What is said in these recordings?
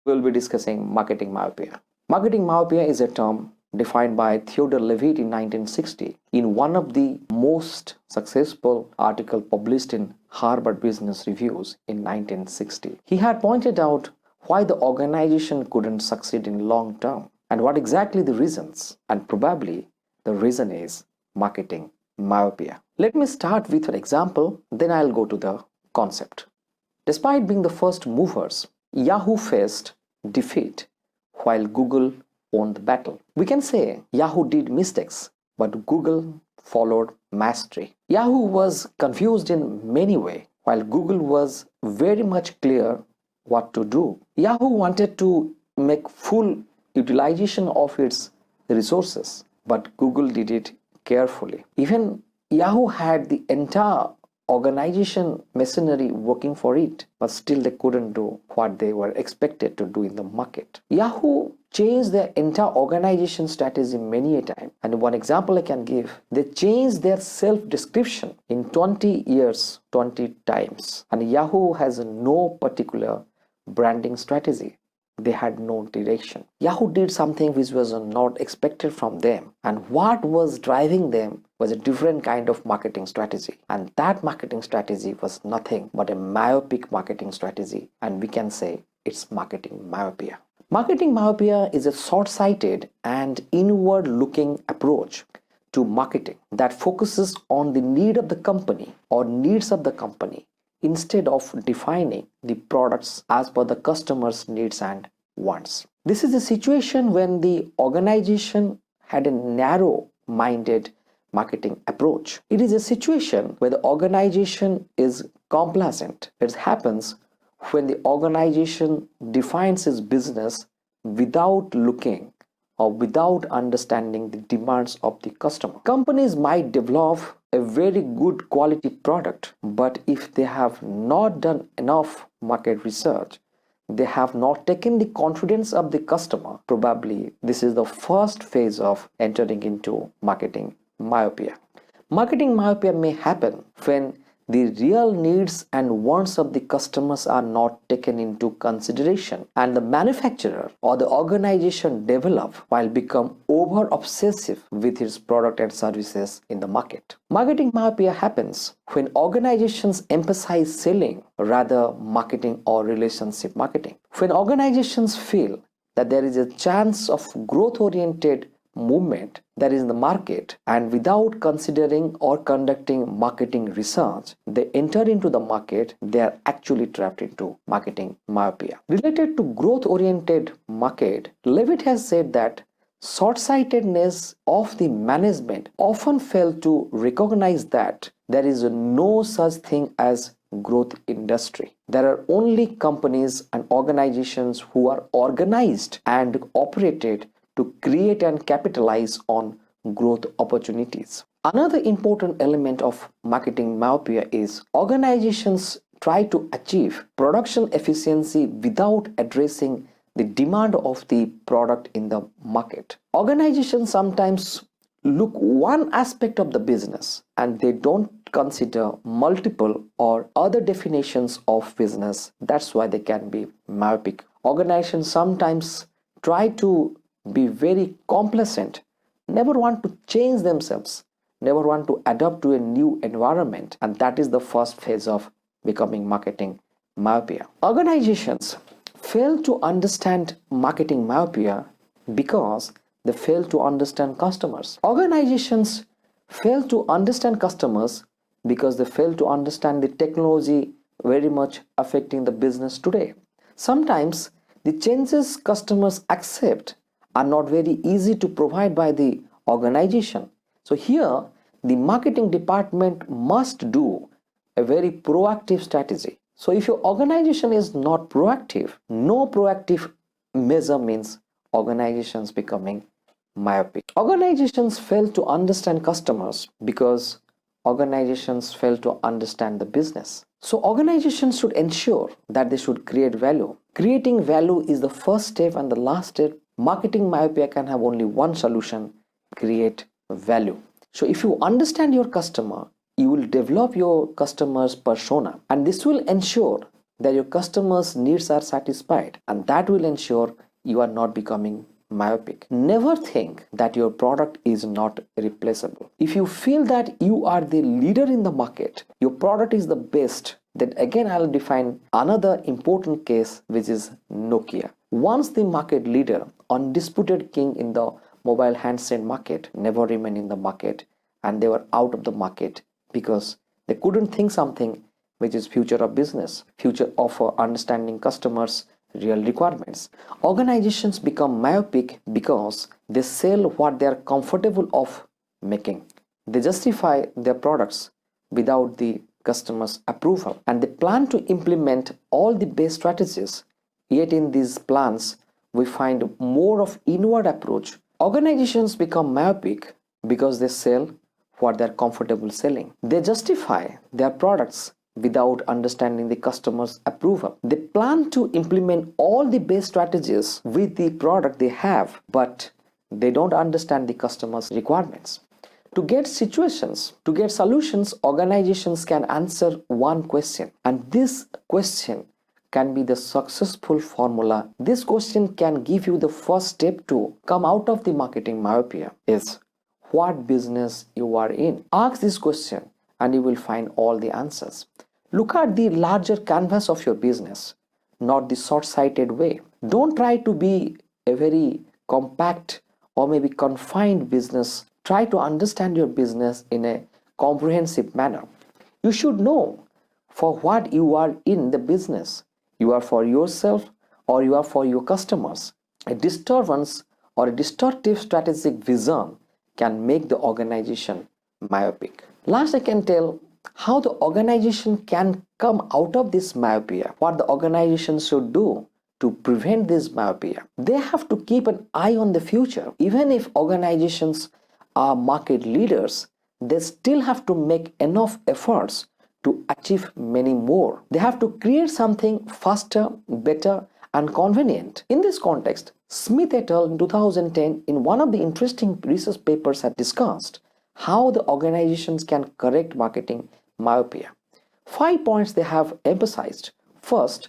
we'll be discussing marketing myopia. Marketing myopia is a term defined by Theodore Levitt in 1960 in one of the most successful articles published in Harvard Business Reviews in 1960. He had pointed out why the organization couldn't succeed in long term and what exactly the reasons, and probably the reason is marketing myopia. Let me start with an example, then I'll go to the concept. Despite being the first movers, Yahoo faced defeat while Google won the battle. We can say Yahoo did mistakes, but Google followed mastery. Yahoo was confused in many ways, while Google was very much clear what to do. Yahoo wanted to make full utilization of its resources, but Google did it carefully. Even Yahoo had the entire organization machinery working for it, but still they couldn't do what they were expected to do in the market. Yahoo changed their entire organization strategy many a time, and one example I can give, they changed their self-description in 20 years 20 times, and Yahoo has no particular branding strategy. They had no direction. Yahoo did something which was not expected from them, and what was driving them was a different kind of marketing strategy, and that marketing strategy was nothing but a myopic marketing strategy, and we can say it's marketing myopia. Marketing myopia is a short-sighted and inward-looking approach to marketing that focuses on the need of the company or needs of the company instead of defining the products as per the customer's needs and wants. This is a situation when the organization had a narrow-minded marketing approach. It is a situation where the organization is complacent. It happens when the organization defines its business without looking or without understanding the demands of the customer. Companies might develop a very good quality product, but if they have not done enough market research, they have not taken the confidence of the customer, probably this is the first phase of entering into marketing myopia. Marketing myopia may happen when the real needs and wants of the customers are not taken into consideration, and the manufacturer or the organization develop while become over obsessive with its product and services in the market. Marketing myopia happens when organizations emphasize selling rather marketing or relationship marketing. When organizations feel that there is a chance of growth oriented movement that is in the market, and without considering or conducting marketing research they enter into the market, they are actually trapped into marketing myopia. Related to growth oriented market, Levitt has said that short-sightedness of the management often fail to recognize that there is no such thing as growth industry. There are only companies and organizations who are organized and operated to create and capitalize on growth opportunities. Another important element of marketing myopia is organizations try to achieve production efficiency without addressing the demand of the product in the market. Organizations sometimes look one aspect of the business and they don't consider multiple or other definitions of business. That's why they can be myopic. Organizations sometimes try to be very complacent, never want to change themselves, never want to adapt to a new environment, and that is the first phase of becoming marketing myopia. Organizations fail to understand marketing myopia because they fail to understand customers. Organizations fail to understand customers because they fail to understand the technology very much affecting the business today. Sometimes the changes customers accept are not very easy to provide by the organization. So here the marketing department must do a very proactive strategy. So if your organization is not proactive, no proactive measure means organizations becoming myopic. Organizations fail to understand customers because organizations fail to understand the business. So organizations should ensure that they should create value. Creating value is the first step and the last step. Marketing myopia can have only one solution: create value. So if you understand your customer, you will develop your customer's persona, and this will ensure that your customers' needs are satisfied, and that will ensure you are not becoming myopic. Never think that your product is not replaceable. If you feel that you are the leader in the market, your product is the best, then again I'll define another important case, which is Nokia. Once the market leader, undisputed king in the mobile handset market, never remained in the market, and they were out of the market because they couldn't think something which is future of business, future of understanding customers' real requirements. Organizations become myopic because they sell what they are comfortable of making. They justify their products without the customer's approval, and they plan to implement all the best strategies. Yet in these plans, we find more of inward approach. Organizations become myopic because they sell what they are comfortable selling. They justify their products without understanding the customer's approval. They plan to implement all the best strategies with the product they have, but they don't understand the customer's requirements. To get solutions, organizations can answer one question, and this question can be the successful formula. This question can give you the first step to come out of the marketing myopia. Is what business you are in? Ask this question and you will find all the answers. Look at the larger canvas of your business, not the short-sighted way. Don't try to be a very compact or maybe confined business. Try to understand your business in a comprehensive manner. You should know for what you are in the business. You are for yourself or you are for your customers. A disturbance or a distortive strategic vision can make the organization myopic. Last, I can tell how the organization can come out of this myopia, what the organization should do to prevent this myopia. They have to keep an eye on the future. Even if organizations are market leaders, they still have to make enough efforts to achieve many more. They have to create something faster, better, and convenient. In this context, Smith et al. In 2010, in one of the interesting research papers, had discussed how the organizations can correct marketing myopia. 5 points they have emphasized. First,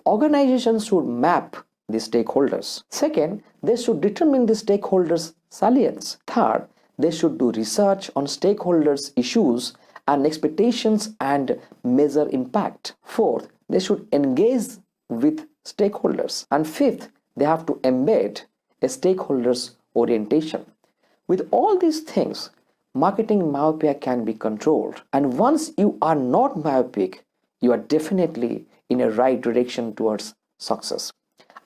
organizations should map the stakeholders. Second, they should determine the stakeholders' salience. Third, they should do research on stakeholders' issues and expectations and measure impact. Fourth, they should engage with stakeholders. And fifth, they have to embed a stakeholders' orientation. With all these things, marketing myopia can be controlled. And once you are not myopic, you are definitely in a right direction towards success.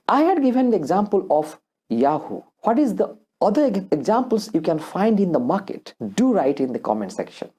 I had given the example of Yahoo. What is the other examples you can find in the market? Do write in the comment section.